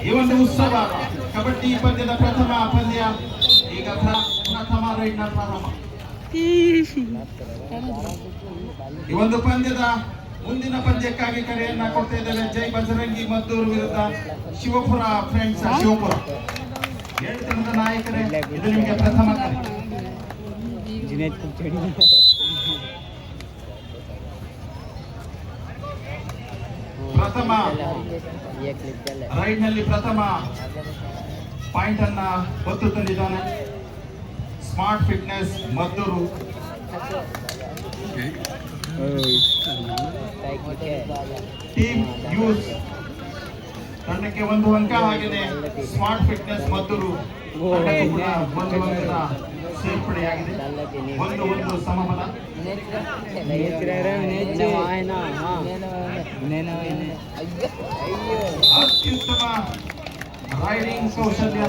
ಈ ಒಂದು ಉತ್ಸವ ಕಬಡ್ಡಿ ಪಂದ್ಯದ ಪ್ರಥಮ ಪಂದ್ಯ ಈಗ ಪ್ರಥಮ ರೈಡ್ನ ಪ್ರಾರಂಭ. ಈ ಒಂದು ಪಂದ್ಯದ ಮುಂದಿನ ಪಂದ್ಯಕ್ಕಾಗಿ ಕರೆಯನ್ನ ಕೊಡ್ತಾ ಇದ್ದೇವೆ. ಜೈ ಬಜರಂಗಿ ಮದ್ದೂರು ವಿರುದ್ಧ ಶಿವಪುರ ಫ್ರೆಂಡ್ಸ್ ಶಿವಪುರ. 7 ಜನದ ನಾಯಕರೇ, ಇದು ನಿಮಗೆ ಪ್ರಥಮ ಕರೆ. ಪ್ರಥಮ ರೈಡ್ ನಲ್ಲಿ ಪ್ರಥಮ ಪಾಯಿಂಟ್ ಅನ್ನ ಹೊತ್ತು ತಂದಿದ್ದಾನೆ ಸ್ಮಾರ್ಟ್ ಫಿಟ್ನೆಸ್ ಮದ್ದೂರು. ಟೀಮ್ ಯೂಸ್ ತಂಡಕ್ಕೆ 1 ಅಂಕ, ಹಾಗೆಯೇ ಸ್ಮಾರ್ಟ್ ಫಿಟ್ನೆಸ್ ಮದ್ದೂರು ತಂಡಕ್ಕೂ ಕೂಡ 1 ಅಂಕದ ಸೇರ್ಪಡೆಯಾಗಿದೆ. 1-1 ಸಮಬಲ. ಅತ್ಯುತ್ತಮ ರೈಡಿಂಗ್ ಕೌಶಲ್ಯ,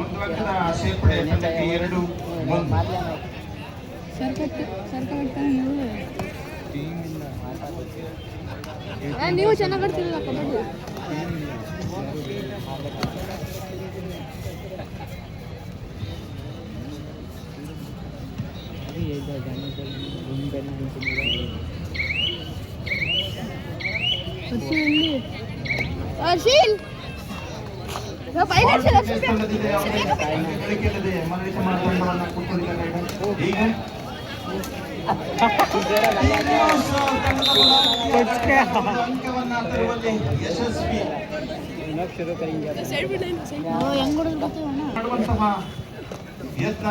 1 ಅಂಕದ ಸೇರ್ಪಡೆ ತಂಡಕ್ಕೆ 2-1. ನೀವು ಚೆನ್ನಾಗಿ ಆಡ್ತಿರಲ್ಲ ಕಬಡ್ಡಿ. ಅರ್ಶಿಲ್ ಯಶಸ್ವಿ ಯತ್ನ.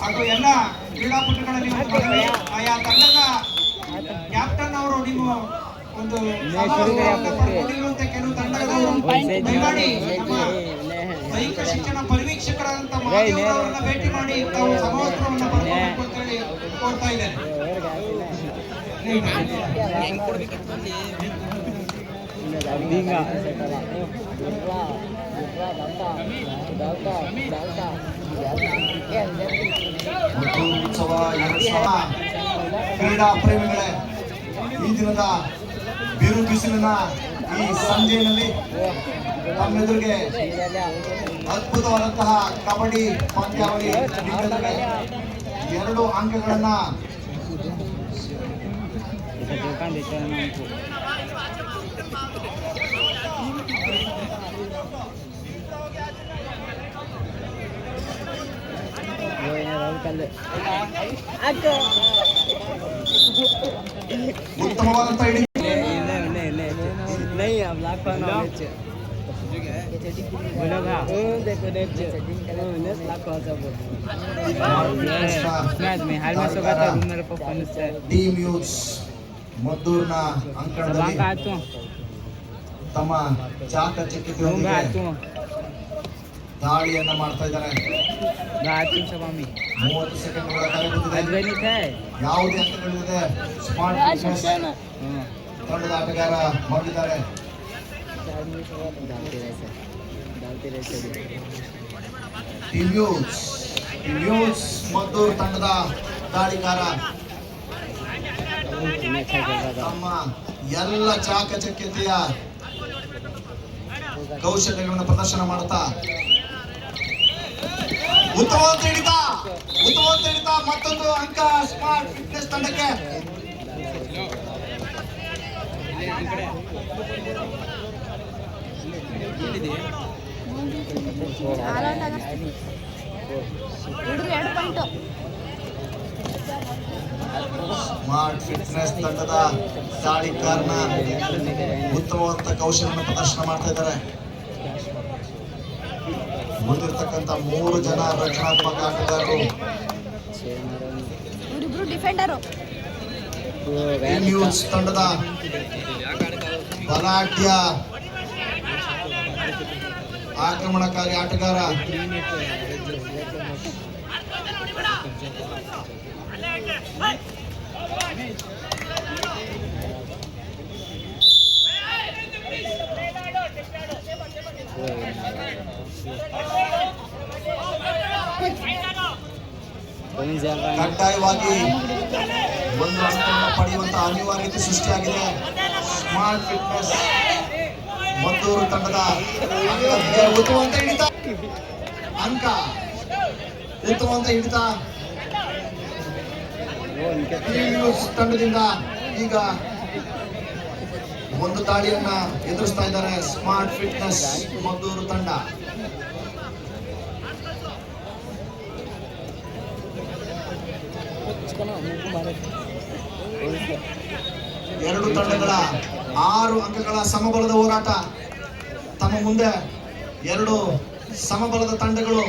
ಹಾಗೂ ಎಲ್ಲ ಕ್ರೀಡಾಪಟುಗಳಲ್ಲಿ ಆಯಾ ತಂಡದ ಕ್ಯಾಪ್ಟನ್ ಅವರು ನಿಮ್ಮ ಒಂದು ಕೆಲವು ತಂಡದವರು ದಯಮಾಡಿ ನಮ್ಮ ದೈಹಿಕ ಶಿಕ್ಷಣ ಪರಿವೀಕ್ಷಕರಾದಂತ ಮಾದೇವರವರನ್ನ ಭೇಟಿ ಮಾಡಿ ತಾವು ಸಮವಸ್ತ್ರವನ್ನು ಪಡೆದುಕೊಳ್ಳಬೇಕು ಅಂತ ಹೇಳಿ ಕೋರ್ತಾ ಇದ್ದೇನೆ. ಕ್ರೀಡಾ ಪ್ರೇಮಿಗಳೇ, ಈ ದಿನದ ಬಿರು ಬಿಸಿಲಿನ ಈ ಸಂಜೆಯಲ್ಲಿ ತಮ್ಮೆದುರಿಗೆ ಅದ್ಭುತವಾದಂತಹ ಕಬಡ್ಡಿ ಪಂದ್ಯಾವಳಿ ನಡೀತದೆ. 2 ಅಂಕಗಳನ್ನ ಉತ್ತಮವಾದಂತಹ ಟೀಮ್ ಯೂಸ್ ಮದ್ದೂರಿನ ಅಂಕಣದಲ್ಲಿ ತಮ್ಮ ಚಾಕಚಕ್ಯತೆಯೊಂದಿಗೆ ದಾಳಿಯನ್ನ ಮಾಡ್ತಾ ಇದ್ದಾರೆ. 30 ಸೆಕೆಂಡ್ಗಳ ಕಾಲ ಯಾವುದೇ ಅಂಕಗಳಿದೆ. ಸ್ಮಾರ್ಟ್ ಫಿಟ್ನೆಸ್ ತಂಡದ ಆಟಗಾರ ಮಾಡಿದ್ದಾರೆ. ಟೀಮ್ ಯೂಸ್ ಮದ್ದೂರು ತಂಡದ ದಾಳಿಗಾರ ತಮ್ಮ ಎಲ್ಲ ಚಾಕಚಕ್ಯತೆಯ ಕೌಶಲ್ಯಗಳನ್ನು ಪ್ರದರ್ಶನ ಮಾಡುತ್ತಾ ಉತ್ತಮವಾದ ಹಿಡಿತ ಮತ್ತೊಂದು ಅಂಕ ಸ್ಮಾರ್ಟ್ ಫಿಟ್ನೆಸ್ ತಂಡಕ್ಕೆ. ಸ್ಮಾರ್ಟ್ ಫಿಟ್ನೆಸ್ ತಂಡದ ದಾಳಿಗಾರನ ಉತ್ತಮವಾದ ಕೌಶಲ್ಯವನ್ನು ಪ್ರದರ್ಶನ ಮಾಡ್ತಾ ಇದ್ದಾರೆ. ಮುಂದಿರ್ತಕ್ಕಂಥ 3 ಜನ ರಕ್ಷಣಾತ್ಮಕ ಆಟಗಾರರು ನ್ಯೂಸ್ ತಂಡದ ಬಲಾಢ್ಯ ಆಕ್ರಮಣಕಾರಿ ಆಟಗಾರ ಕಡ್ಡಾಯವಾಗಿ ಒಂದು ಅಂಕವನ್ನು ಪಡೆಯುವಂತಹ ಅನಿವಾರ್ಯತೆ ಸೃಷ್ಟಿಯಾಗಿದೆ. ಸ್ಮಾರ್ಟ್ ಫಿಟ್ನೆಸ್ ಮದ್ದೂರು ತಂಡದ ಉತ್ತಮವಂತ ಹಿಡಿತ ಅಂಕ, ಉತ್ತಮವಂತ ಹಿಡಿತ ನ್ಯೂಸ್ ತಂಡದಿಂದ ಈಗ ಒಂದು ದಾಳಿಯನ್ನ ಎದುರಿಸ್ತಾ ಇದ್ದಾರೆ ಸ್ಮಾರ್ಟ್ ಫಿಟ್ನೆಸ್ ಮದ್ದೂರು ತಂಡ. ಎರಡು ತಂಡಗಳ 6 ಅಂಕಗಳ ಸಮಬಲದ ಹೋರಾಟ. ತಮ್ಮ ಮುಂದೆ ಎರಡು ಸಮಬಲದ ತಂಡಗಳು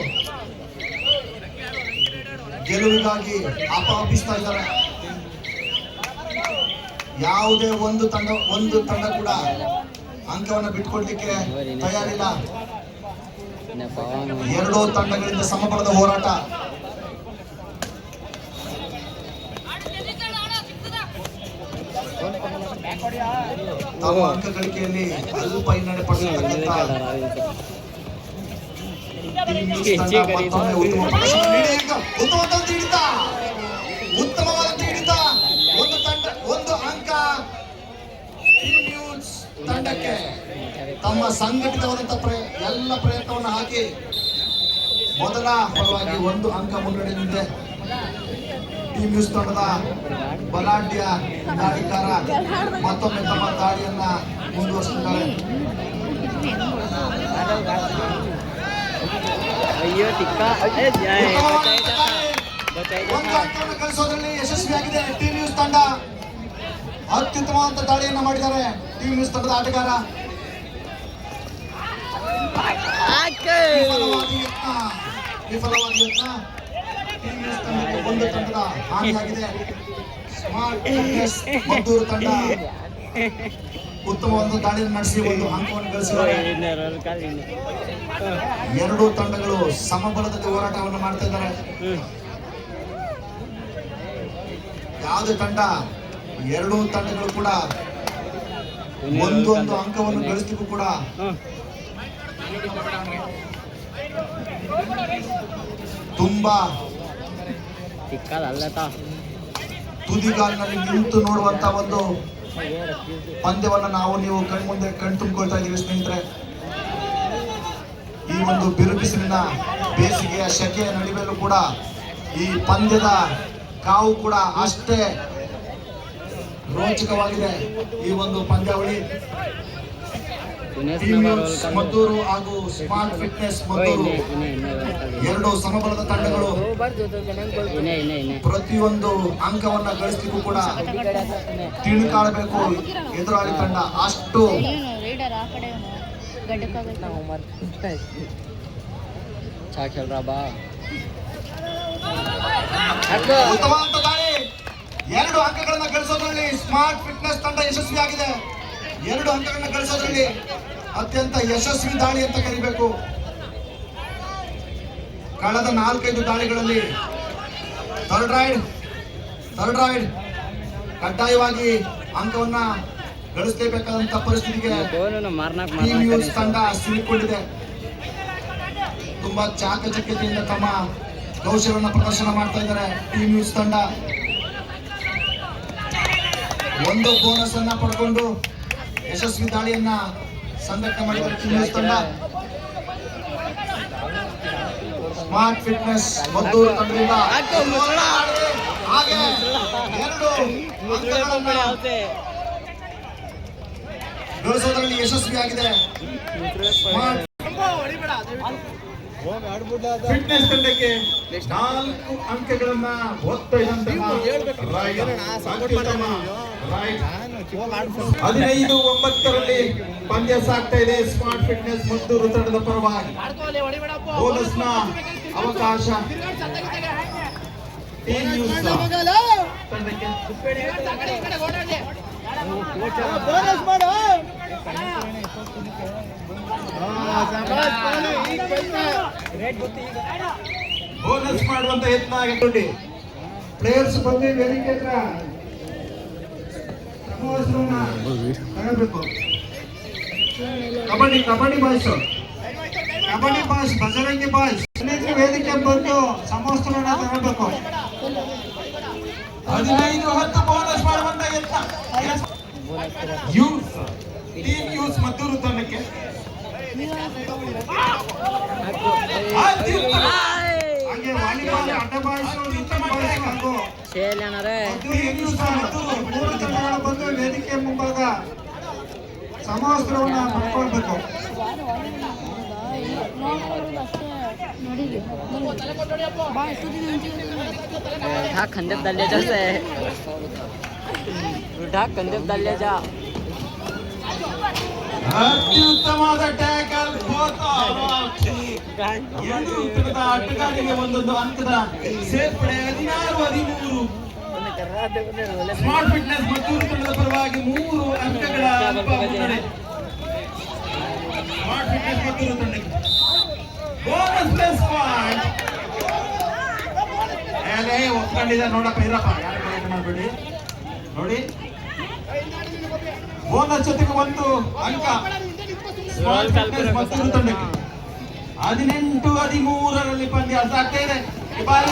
ಗೆಲುವಿಗಾಗಿ ಹಪಾಹಪಿಸ್ತಾ ಇದ್ದಾರೆ. ಯಾವುದೇ ಒಂದು ತಂಡ ಕೂಡ ಅಂಕವನ್ನು ಬಿಟ್ಕೊಡ್ಲಿಕ್ಕೆ ತಯಾರಿಲ್ಲ. ಎರಡೂ ತಂಡಗಳಿಂದ ಸಮಬಲದ ಹೋರಾಟ. ತಮ್ಮ ಅಂಕ ಗಳಿಕೆಯಲ್ಲಿ ಅಲ್ಪ ಹಿನ್ನಡೆ ಪಡೆದಿರ್ತಕ್ಕಂಥ ಉತ್ತಮವಾದ ಹಿಡಿತ. ಒಂದು ಅಂಕ ನ್ಯೂಸ್ ತಂಡಕ್ಕೆ. ತಮ್ಮ ಸಂಘಟಿತವಾದಂತಹ ಎಲ್ಲ ಪ್ರಯತ್ನವನ್ನು ಹಾಕಿ ಮೊದಲ ಪರವಾಗಿ ಒಂದು ಅಂಕ ಮುನ್ನಡೆದಿದೆ. ಟೀಮ್ ನ್ಯೂಸ್ ತಂಡದ ಬಲಾಢ್ಯ ದಾಳಿಕಾರ ಮತ್ತೊಮ್ಮೆ ತಮ್ಮ ದಾಳಿಯನ್ನ ಮುಂದುವರಿಸಿದ್ದಾರೆ. ಒಂದು ಅಂಕವನ್ನು ಗಳಿಸೋದ್ರಲ್ಲಿ ಯಶಸ್ವಿಯಾಗಿದೆ ಟೀಮ್ ನ್ಯೂಸ್ ತಂಡ. ಅತ್ಯುತ್ತಮವಾದ ದಾಳಿಯನ್ನ ಮಾಡಿದ್ದಾರೆ ಟೀಮ್ ನ್ಯೂಸ್ ತಂಡದ ಆಟಗಾರ. ವಿಫಲವಾದ ಯತ್ನ ಟೀಮ್ ನ್ಯೂಸ್ ತಂಡಕ್ಕೆ ಒಂದು ತಂಡದ ಹಾನಿಯಾಗಿದೆ. ಸ್ಮಾರ್ಟ್ ಫಿಟ್ನೆಸ್ ಮದ್ದೂರು ತಂಡ ಉತ್ತಮವಾದ ದಾಳಿಯನ್ನು ನಡೆಸಿ ಒಂದು ಅಂಕವನ್ನು ಗಳಿಸಿದ್ದಾರೆ. ಎರಡೂ ತಂಡಗಳು ಸಮಬಲದಲ್ಲಿ ಹೋರಾಟವನ್ನು ಮಾಡ್ತಾ ಇದ್ದಾರೆ. ಯಾವುದೇ ತಂಡ ಎರಡೂ ತಂಡಗಳು ಕೂಡ ಒಂದೊಂದು ಅಂಕವನ್ನು ಗಳಿಸಲಿಕ್ಕೂ ಕೂಡ ತುಂಬಾ ತುದಿಗಾಲಿನಲ್ಲಿ ನಿಂತು ನೋಡುವಂತ ಒಂದು ಪಂದ್ಯವನ್ನ ನೀವು ಕಣ್ಮುಂದೆ ತುಂಬಿಕೊಳ್ತಾ ಇದೀವಿ ಸ್ನೇಹಿತರೆ. ಈ ಒಂದು ಬಿರುಬಿಸಿಲಿನ ಬೇಸಿಗೆಯ ಶೆಕೆಯ ನಡುವೆಯೂ ಕೂಡ ಈ ಪಂದ್ಯದ ಕಾವು ಕೂಡ ಅಷ್ಟೇ ರೋಚಕವಾಗಿದೆ. ಈ ಒಂದು ಪಂದ್ಯಾವಳಿ ಮದ್ದೂರು ಹಾಗೂ ಸ್ಮಾರ್ಟ್ ಫಿಟ್ನೆಸ್ ಮದ್ದೂರು ಎರಡು ಸಮಬಲದ ತಂಡಗಳು ಪ್ರತಿಯೊಂದು ಅಂಕವನ್ನ ಗಳಿಸಲಿಕ್ಕೂ ಕೂಡ ತಿಳುಕಾಡಬೇಕು ಎದುರಾಳಿ ತಂಡ. ಅಷ್ಟು ಉತ್ತಮವಾದ ದಾಳಿ. ಎರಡು ಅಂಕಗಳನ್ನ ಗಳಿಸೋದ್ರಲ್ಲಿ ಸ್ಮಾರ್ಟ್ ಫಿಟ್ನೆಸ್ ತಂಡ ಯಶಸ್ವಿಯಾಗಿದೆ. ಎರಡು ಅಂಕಗಳನ್ನ ಗಳಿಸೋದ್ರಲ್ಲಿ ಅತ್ಯಂತ ಯಶಸ್ವಿ ದಾಳಿ ಅಂತ ಕರಿಬೇಕು. ಕಳೆದ 4-5 ದಾಳಿಗಳಲ್ಲಿ ಥರ್ಡ್ ರೈಡ್ ಕಡ್ಡಾಯವಾಗಿ ಅಂಕವನ್ನ ಗಳಿಸಲೇಬೇಕಾದಂತ ಪರಿಸ್ಥಿತಿಗೆ ಟೀಮ್ ನ್ಯೂಸ್ ತಂಡ ಸಿಲುಕೊಂಡಿದೆ. ತುಂಬಾ ಚಾಕಚಕ್ಯತೆಯಿಂದ ತಮ್ಮ ಕೌಶಲ್ಯವನ್ನು ಪ್ರದರ್ಶನ ಮಾಡ್ತಾ ಇದ್ದಾರೆ ಟೀಮ್ ನ್ಯೂಸ್ ತಂಡ. ಒಂದು ಬೋನಸ್ ಅನ್ನ ಪಡ್ಕೊಂಡು ಯಶಸ್ವಿ ದಾಳಿಯನ್ನ ಸಂಘಟನೆ ಮಾಡಿದ್ದಾರೆ ಟೀಮ್ ನ್ಯೂಸ್ ತಂಡ. ಸ್ಮಾರ್ಟ್ ಫಿಟ್ನೆಸ್ ಮದ್ದೂರು ತಂಡದಿಂದ ಹಾಗೆ ಎರಡು ಅಂಕಗಳನ್ನ ಗಳಿಸೋದ್ರಲ್ಲಿ ಯಶಸ್ವಿಯಾಗಿದೆ ಸ್ಮಾರ್ಟ್ ಫಿಟ್ನೆಸ್ ತಂಡಕ್ಕೆ 4 ಅಂಕಗಳನ್ನ ಒತ್ತೊಯ್ದಂತಹ 15-9ರಲ್ಲಿ ಪಂದ್ಯ ಸಾಗ್ತಾ ಇದೆ ಸ್ಮಾರ್ಟ್ ಫಿಟ್ನೆಸ್ ಮದ್ದೂರು ತಂಡದ ಪರವಾಗಿ. ಬೋನಸ್ನ ಅವಕಾಶ ಟೀಮ್ ನ್ಯೂಸ್ ತಂಡಕ್ಕೆ. ಬೋನಸ್ ಮಾಡುವಂತ ಯತ್ನ ಆಗಿತ್ತು. ಪ್ಲೇಯರ್ಸ್ ಬಂದು ವೇದಿಕೆ ಹತ್ರ ತಗೋಬೇಕು. Kabaddi boys kabaddi boys Bajrangi boys ವೇದಿಕೆ ಬಂದು ಸಮವಸ್ತ್ರವನ್ನ ತಗೊಳ್ಬೇಕು. 15-10 ಬೋನಸ್ ಮಾಡುವಂತ ಯತ್ನ ಯೂಸ್ ಟೀಮ್ ಯೂಸ್ ಮದ್ದೂರು ತಂಡಕ್ಕೆ ಹಾಗೆ ವಾಲಿಬಾಲ್ ಅಡ್ಡ ಬಾಯ್ಸ್ ನಿತ್ಯ ಬಾಯ್ಸ್ ಹಾಗೂ ಟೀಮ್ ಯೂಸ್ ಮೂರು ತಂಡಗಳು ಬಂದು ವೇದಿಕೆ ಮುಂಭಾಗ ಸಮವಸ್ತ್ರವನ್ನ ಪಡ್ಕೊಳ್ಬೇಕು. ढाक खंदेप दल्ले जासे ढाक खंदेप दल्ले जा ಅತ್ಯುತ್ತಮವಾದ ಟ್ಯಾಕಲ್ ಆಟಗಾರರಿಗೆ ಒಂದೊಂದು ಅಂಕದ ಸೇರ್ಪಡೆ 16-13 ಸ್ಮಾರ್ಟ್ ಫಿಟ್ನೆಸ್ ಮದ್ದೂರು ತಂಡದ ಪರವಾಗಿ 3 ಅಂಕಗಳ ಮುನ್ನಡೆ ಸ್ಮಾರ್ಟ್ ಫಿಟ್ನೆಸ್ ಮದ್ದೂರು ತಂಡಕ್ಕೆ ಬೋನಸ್ ಪ್ಲಸ್ ಪಾಯಿಂಟ್ ಒಪ್ಕೊಂಡಿದ್ದ ನೋಡಪ್ಪ ಇರಪ್ಪ ಯಾರು ಗಲಾಟೆ ಮಾಡಬೇಡಿ ನೋಡಿ ಬೋನಸ್ ಜೊತೆಗೆ 1 ಅಂಕ ಸ್ಮಾರ್ಟ್ ಫಿಟ್ನೆಸ್ ಮದ್ದೂರು ತಂಡಕ್ಕೆ 18-13 ಪಂದ್ಯ ಸಾಕ್ತಾ ಇದೆ ಈ ಬಾರಿ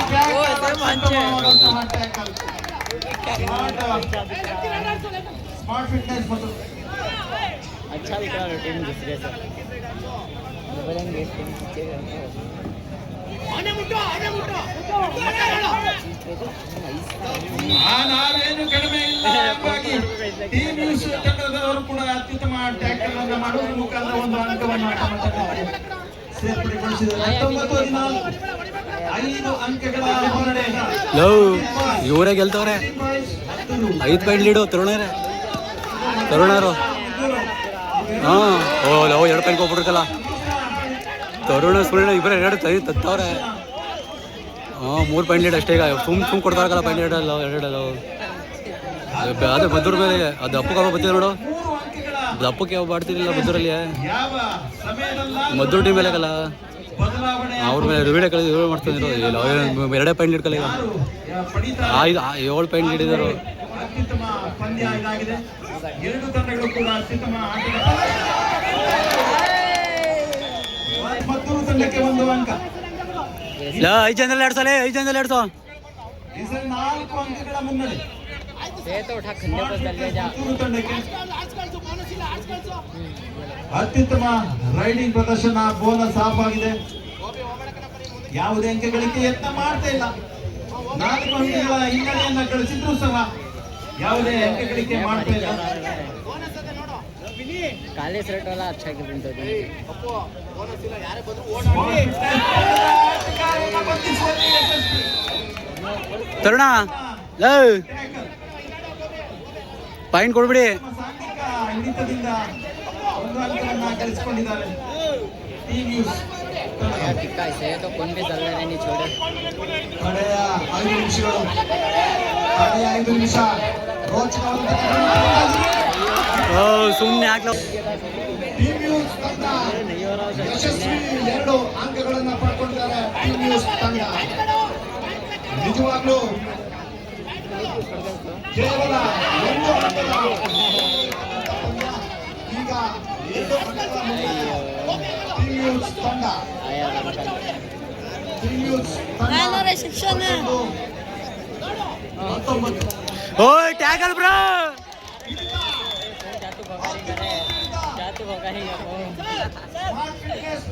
ಸ್ಮಾರ್ಟ್ ಫಿಟ್ನೆಸ್ ಮದ್ದೂರು अच्छा भी करा टीम दूसरे से बदलेंगे टीम जीतेगा ನಾವೇನು ಕಡಿಮೆ ಇಲ್ಲ ಎಂಬಾಗಿ ಟೀಮ್ ನ್ಯೂಸ್ ತಂಡದವರು ಕೂಡ ಅತ್ಯುತ್ತಮ ಟ್ಯಾಕಲ್ ಅನ್ನು ಮಾಡುವುದರ ಮುಖಾಂತರ ಒಂದು ಅಂಕವನ್ನು ಸೇರ್ಪಡೆಗೊಳಿಸಿದ್ದಾರೆ 19-14 5 ಅಂಕಗಳ ಹೊರಡೆ ಇವರೇ ಗೆಲ್ತವ್ರೆ 5 ಪಾಯಿಂಟ್ ಲೀಡು ತರುಣರು ಹಾಂ ಓ 2 ಪಾಯಿಂಟ್ ಹೋಗ್ಬಿಡ್ತಲ್ಲ ತರುಣ ಸುಳ್ಳು ಇಬ್ಬರೇ 2 ತತ್ತವ್ರೆ ಹಾಂ 3 ಪಾಯಿಂಟ್ ಲೀಡ್ ಅಷ್ಟೇ ಈಗ ಸುಮ್ ಕೊಡ್ತಾರಲ್ಲ ಪಾಯಿಂಟ್ ಲೀಡ್ ಅಲ್ಲ 2 ಅದೇ ಮದ್ದೂರು ಮೇಲೆ ಅದು ಅಪ್ಪಕ್ಕೆ ಅವ ಬರ್ತಿದೆ ನೋಡು ಅದು ಅಪ್ಪಕ್ಕೆ ಯಾವ ಮಾಡ್ತಿರಲಿಲ್ಲ ಮದ್ದೂರಲ್ಲಿ ಮದ್ದೂರು ಟೀಮ್ ಮೇಲೆ ಕಲ್ಲ ಅವ್ರ ಮೇಲೆ ವಿಡಿಯೋ ಕಳಿಸಿ ವಿಡಿಯೋ ಮಾಡ್ತಿದ್ರು 2 ಪಾಯಿಂಟ್ ಲೀಡ್ ಕಲ ಈಗ 7 ಪಾಯಿಂಟ್ ಲೀಡ್ ಇದ್ದಾರೆ ಅತ್ಯುತ್ತಮ ಪಂದ್ಯ ಇದಾಗಿದೆ. 2 ತಂಡಗಳು ಕೂಡ ಅತ್ಯುತ್ತಮ ಮದ್ದೂರು ತಂಡಕ್ಕೆ 1 ಅಂಕ 5 ಜನದಲ್ಲಿ 2 ಸಲ 5 ಜನದಲ್ಲಿ 200 ಈ ಸಲ 4 ಅಂಕಗಳ ಮುನ್ನಡೆ ये तो उठा खंदेप दल्ले जा ಮದ್ದೂರು ತಂಡಕ್ಕೆ ಅತ್ಯುತ್ತಮ ರೈಡಿಂಗ್ ಪ್ರದರ್ಶನ ಬೋನಸ್ ಆಫ್ ಆಗಿದೆ. ಯಾವುದೇ ಅಂಕ ಗಳಿಕೆ ಯತ್ನ ಮಾಡ್ತಾ ಇಲ್ಲ. 4 ಅಂಕಗಳ ಹಿನ್ನಡೆಯನ್ನ ಗಳಿಸಿದ್ರು ಸಹ ಯಾವುದೇ ಅಂಕ ಗಳಿಕೆ ಮಾಡ್ತಾ ಇಲ್ಲ. काले शर्ट वाला अच्छा खेल तो ತರುಣ ಪಾಯಿಂಟ್ ಕೊಡ್ಬಿಡಿ ಸಾಂಘಿಕ ಹಿಡಿತದಿಂದ 1 ಅಂಕವನ್ನ ಗಳಿಸಿಕೊಂಡಿದ್ದಾರೆ ಟೀಮ್ ನ್ಯೂಸ್ यार टिक्का ऐसे है तो कौन भी दल्ले नहीं छोड़े ಕಡೆಯ 5 ನಿಮಿಷಗಳು ಕಡೆಯ 5 ನಿಮಿಷ ರೋಚಕವಾದ ಸುಮ್ಮನೆ ಹಾಕ್ಲ ಟೀಮ್ ನ್ಯೂಸ್ ತಂಡ ಯಶಸ್ವಿ 2 ಅಂಕಗಳನ್ನು ಪಡ್ಕೊಂಡಿದ್ದಾರೆ. ಟೀಮ್ ನ್ಯೂಸ್ ತಂಡ ನಿಜವಾಗ್ಲೂ ಕೇವಲ 1 ಅಂಕದ ಈಗ 2 ಅಂಕಗಳ ಮುನ್ನಡೆ ಟೀಮ್ ನ್ಯೂಸ್ ತಂಡ ಟೀಮ್ ನ್ಯೂಸ್ ತಂಡ ಶಿಕ್ಷಣ 19 ಓಯ್ ಟ್ಯಾಕಲ್ ಬ್ರೋ जातू भगाई ಸ್ಮಾರ್ಟ್ ಫಿಟ್ನೆಸ್